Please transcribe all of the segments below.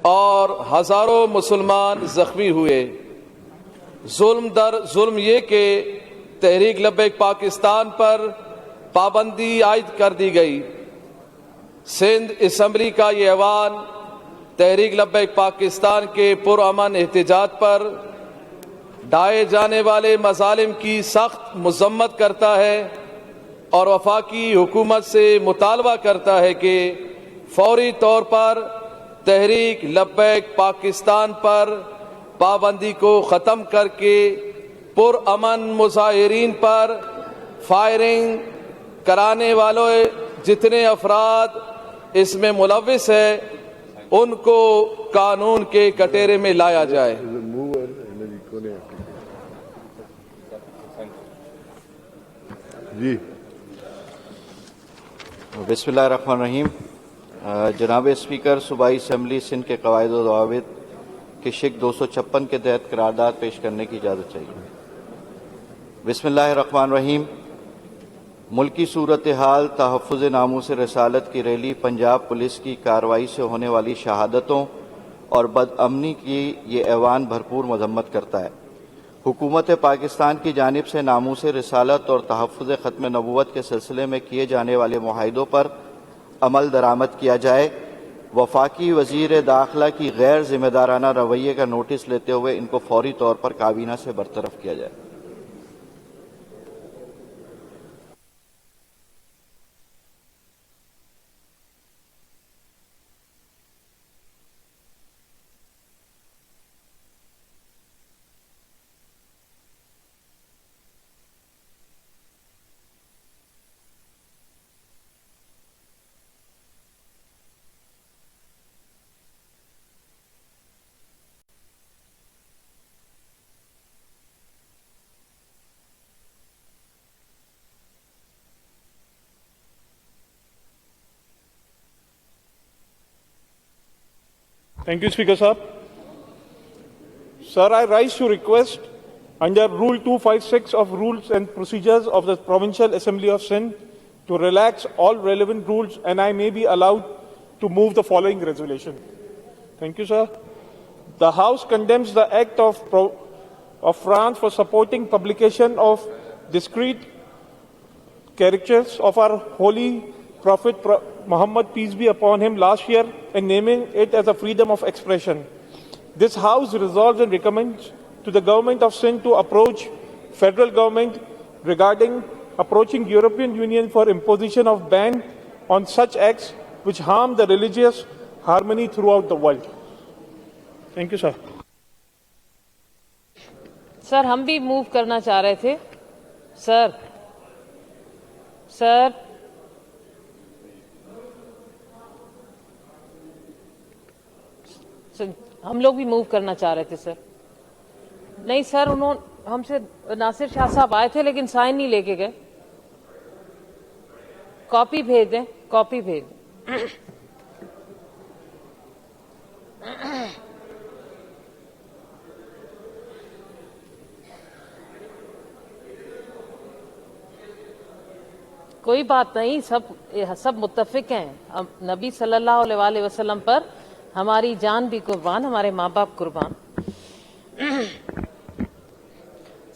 اور ہزاروں مسلمان زخمی ہوئے۔ ظلم در ظلم یہ کہ تحریک لبیک پاکستان پر پابندی عائد کر دی گئی۔ سندھ اسمبلی کا یہ ایوان تحریک لبیک پاکستان کے پرامن احتجاج پر ڈھائے جانے والے مظالم کی سخت مذمت کرتا ہے اور وفاقی حکومت سے مطالبہ کرتا ہے کہ فوری طور پر تحریک لبیک پاکستان پر پابندی کو ختم کر کے پرامن مظاہرین پر فائرنگ کرانے والے جتنے افراد اس میں ملوث ہیں ان کو قانون کے کٹہرے میں لایا جائے۔ جی بسم اللہ الرحمن الرحیم۔ جناب اسپیکر، صوبائی اسمبلی سندھ کے قواعد و ضوابط کی شق 256 کے تحت قرارداد پیش کرنے کی اجازت چاہیے۔ بسم اللہ الرحمن الرحیم۔ ملکی صورتحال تحفظ ناموس رسالت کی ریلی پنجاب پولیس کی کارروائی سے ہونے والی شہادتوں اور بدامنی کی یہ ایوان بھرپور مذمت کرتا ہے۔ حکومت پاکستان کی جانب سے ناموس رسالت اور تحفظ ختم نبوت کے سلسلے میں کیے جانے والے معاہدوں پر عمل درآمد کیا جائے۔ وفاقی وزیر داخلہ کی غیر ذمہ دارانہ رویے کا نوٹس لیتے ہوئے ان کو فوری طور پر کابینہ سے برطرف کیا جائے۔ Thank you, Speaker Sahab. Sir, I rise to request under Rule 256 of Rules and Procedures of the Provincial Assembly of Sindh to relax all relevant rules, and I may be allowed to move the following resolution. Thank you, sir. The House condemns the act of France for supporting publication of discrete caricatures of our holy Prophet Muhammad, peace be upon him, last year, and naming it as a freedom of expression. This House resolves and recommends to the Government of Sindh to approach Federal Government regarding approaching European Union for imposition of ban on such acts which harm the religious harmony throughout the world. Thank you, sir. سر ہم بھی move کرنا چاہ رہے تھے سر ہم لوگ بھی move کرنا چاہ رہے تھے سر۔ نہیں سر، انہوں ہم سے ناصر شاہ صاحب آئے تھے لیکن سائن نہیں لے کے گئے۔ کاپی بھیج دیں، کاپی بھیج دیں۔ کوئی بات نہیں، سب متفق ہیں۔ نبی صلی اللہ علیہ وسلم پر ہماری جان بھی قربان، ہمارے ماں باپ قربان۔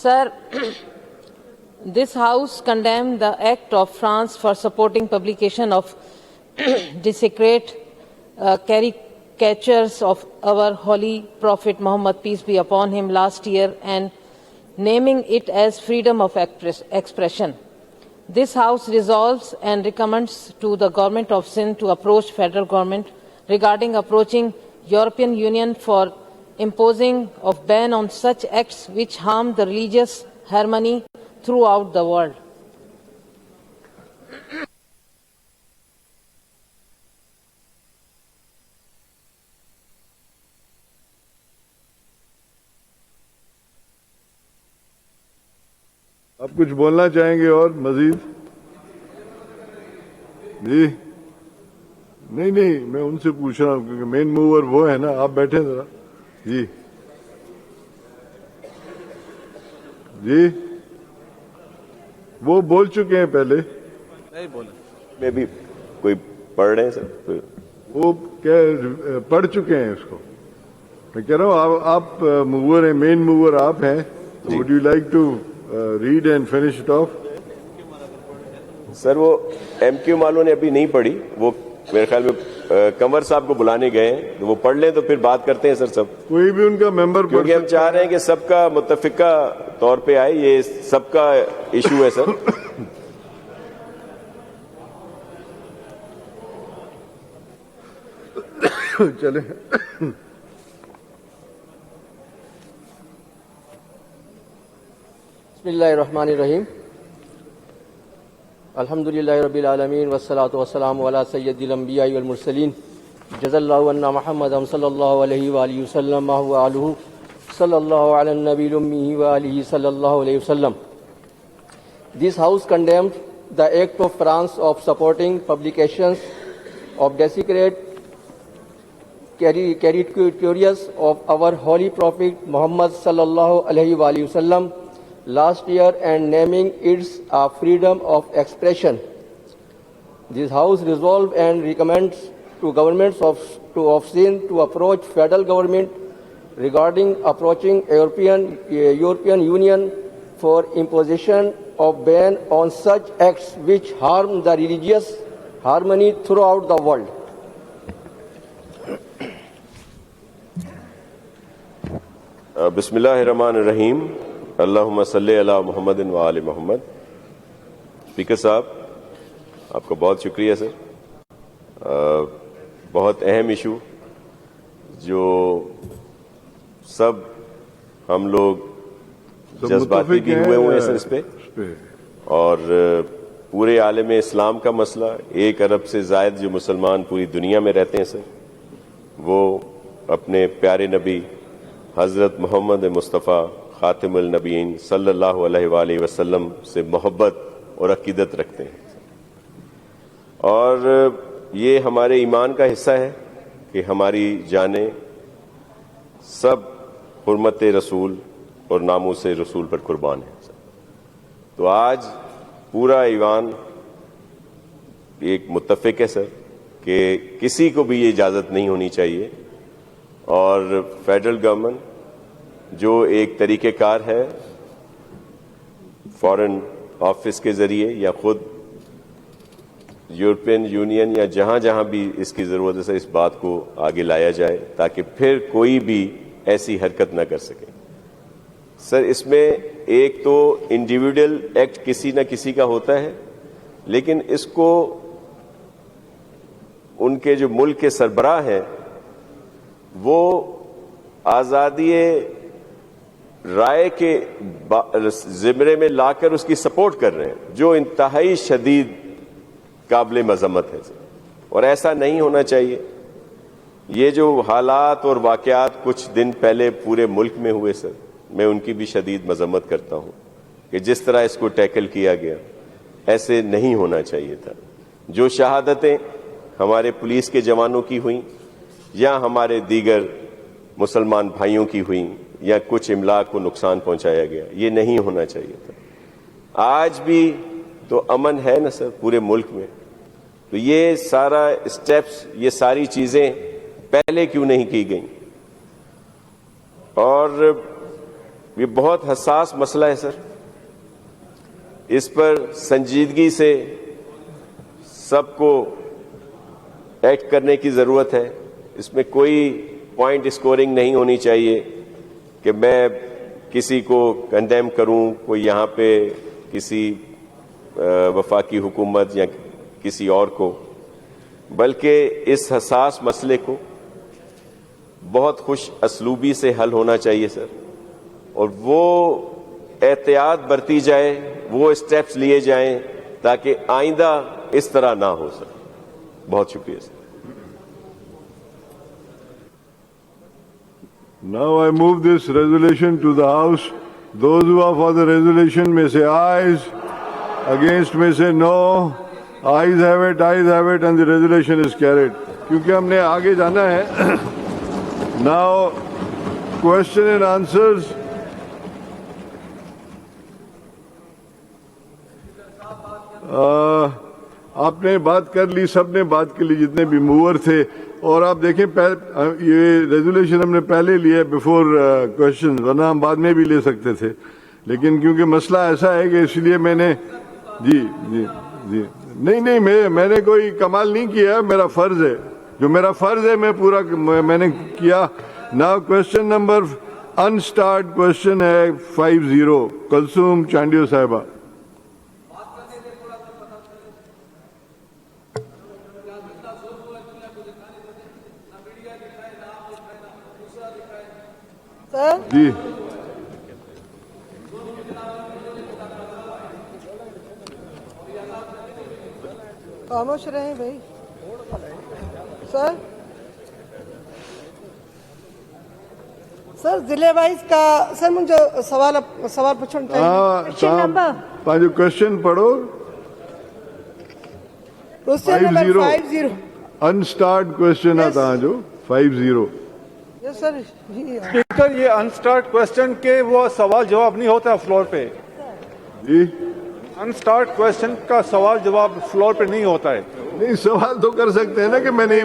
سر، this house condemned the act of France for supporting publication of desecrate caricatures of our holy Prophet Muhammad, peace be upon him, last year, and naming it as freedom of expression. This House resolves and recommends to the Government of Sindh to approach Federal Government regarding approaching European Union for imposing of ban on such acts which harm the religious harmony throughout the world. آپ کچھ بولنا چاہیں گے اور مزید؟ جی نہیں میں ان سے پوچھ رہا ہوں کیونکہ مین موور وہ ہے نا۔ آپ بیٹھیں ذرا۔ جی وہ بول چکے ہیں پہلے۔ نہیں بولے میں بھی کوئی پڑھ رہے ہیں سر؟ وہ پڑھ چکے ہیں اس کو. میں کہہ رہا ہوں آپ موور ہیں, مین موور آپ ہیں. Would you like to read and finish it off? Sir وہ ایم کیو والوں نے ابھی نہیں پڑھی, وہ میرے خیال میں کنور صاحب کو بلانے گئے ہیں, وہ پڑھ لیں تو پھر بات کرتے ہیں سر سب. کوئی بھی ان کا ممبر پڑھ کیونکہ ہم چاہ رہے ہیں کہ سب کا متفقہ طور پہ آئے, یہ سب کا ایشو ہے سر. چلے. بسم اللہ الرحمن الرحیم. الحمدللہ رب العالمین والصلاة والسلام علی سید الانبیاء والمرسلین جزا اللہ عنا محمد صلی اللہ علیہ وآلہ وسلم وآلہ صلی اللہ علی النبی الأمی وآلہ صلی اللہ علیہ وسلم. This House condemned the act of France of supporting publications of desecrated caricatures of our holy Prophet Muhammad sallallahu alaihi wasallam last year and naming it a freedom of expression. This House resolves and recommends to governments of Sindh to approach federal government regarding approaching European Union for imposition of ban on such acts which harm the religious harmony throughout the world. بسم اللہ الرحمن الرحیم. اللہم صلی علی محمد و آل محمد. Speaker صاحب آپ کا بہت شکریہ سر. بہت اہم ایشو جو سب ہم لوگ جذباتی بھی ہوئے ہیں سر اس پہ, اور پورے عالم اسلام کا مسئلہ. 1 ارب سے زائد جو مسلمان پوری دنیا میں رہتے ہیں سر, وہ اپنے پیارے نبی حضرت محمد مصطفیٰ خاتم النبیین صلی اللہ علیہ وآلہ وسلم سے محبت اور عقیدت رکھتے ہیں, اور یہ ہمارے ایمان کا حصہ ہے کہ ہماری جانیں سب حرمت رسول اور ناموس رسول پر قربان ہیں. تو آج پورا ایوان ایک متفق ہے سر کہ کسی کو بھی یہ اجازت نہیں ہونی چاہیے, اور فیڈرل گورنمنٹ جو ایک طریقہ کار ہے فارن آفس کے ذریعے یا خود یورپین یونین یا جہاں جہاں بھی اس کی ضرورت ہے اس بات کو آگے لایا جائے تاکہ پھر کوئی بھی ایسی حرکت نہ کر سکے. سر اس میں ایک تو انڈیویڈول ایکٹ کسی نہ کسی کا ہوتا ہے, لیکن اس کو ان کے جو ملک کے سربراہ ہیں وہ آزادی رائے کے زمرے میں لا کر اس کی سپورٹ کر رہے ہیں, جو انتہائی شدید قابل مذمت ہے, اور ایسا نہیں ہونا چاہیے. یہ جو حالات اور واقعات کچھ دن پہلے پورے ملک میں ہوئے سر, میں ان کی بھی شدید مذمت کرتا ہوں کہ جس طرح اس کو ٹیکل کیا گیا ایسے نہیں ہونا چاہیے تھا. جو شہادتیں ہمارے پولیس کے جوانوں کی ہوئیں یا ہمارے دیگر مسلمان بھائیوں کی ہوئیں یا کچھ املاک کو نقصان پہنچایا گیا, یہ نہیں ہونا چاہیے تھا. آج بھی تو امن ہے نا سر پورے ملک میں, تو یہ سارا اسٹیپس, یہ ساری چیزیں پہلے کیوں نہیں کی گئیں؟ اور یہ بہت حساس مسئلہ ہے سر, اس پر سنجیدگی سے سب کو ایکٹ کرنے کی ضرورت ہے. اس میں کوئی پوائنٹ اسکورنگ نہیں ہونی چاہیے کہ میں کسی کو کنڈیم کروں, کوئی یہاں پہ کسی وفاقی حکومت یا کسی اور کو, بلکہ اس حساس مسئلے کو بہت خوش اسلوبی سے حل ہونا چاہیے سر, اور وہ احتیاط برتی جائے, وہ اسٹیپس لیے جائیں تاکہ آئندہ اس طرح نہ ہو سر. بہت شکریہ سر. Now I move this resolution to the House. Those who are for the resolution may say ayes. Against may say no. Ayes have it, and the resolution is carried. کیونکہ ہم نے آگے جانا ہے. Now, question and answers. آپ نے بات کر لی, سب نے بات کر لی, جتنے بھی موور تھے. اور آپ دیکھیں یہ ریزولوشن ہم نے پہلے لیا بفور کوشچن, ورنہ ہم بعد میں بھی لے سکتے تھے, لیکن کیونکہ مسئلہ ایسا ہے کہ اس لیے میں نے جی نہیں میں نے کوئی کمال نہیں کیا, میرا فرض ہے, جو میرا فرض ہے میں نے کیا. ناؤ کوشچن نمبر انسٹارٹ کوشچن ہے 50 کلثوم چانڈیو صاحبہ. جی خاموش رہیں بھائی. سر ضلع وائز کا سر مجھے سوال پوچھنا چاہیے. پانچ کوشچن پڑھو. کوشچن نمبر 50 انسٹارٹ کوشچن ہے تھا جو 50. یس سر. اسپیکر, یہ انسٹارٹ کوشچن کے وہ سوال جواب نہیں ہوتا فلور پہ. جی انسٹارٹ کوشچن کا سوال جواب فلور پہ نہیں ہوتا ہے. نہیں, سوال تو کر سکتے ہیں نا کہ میں نے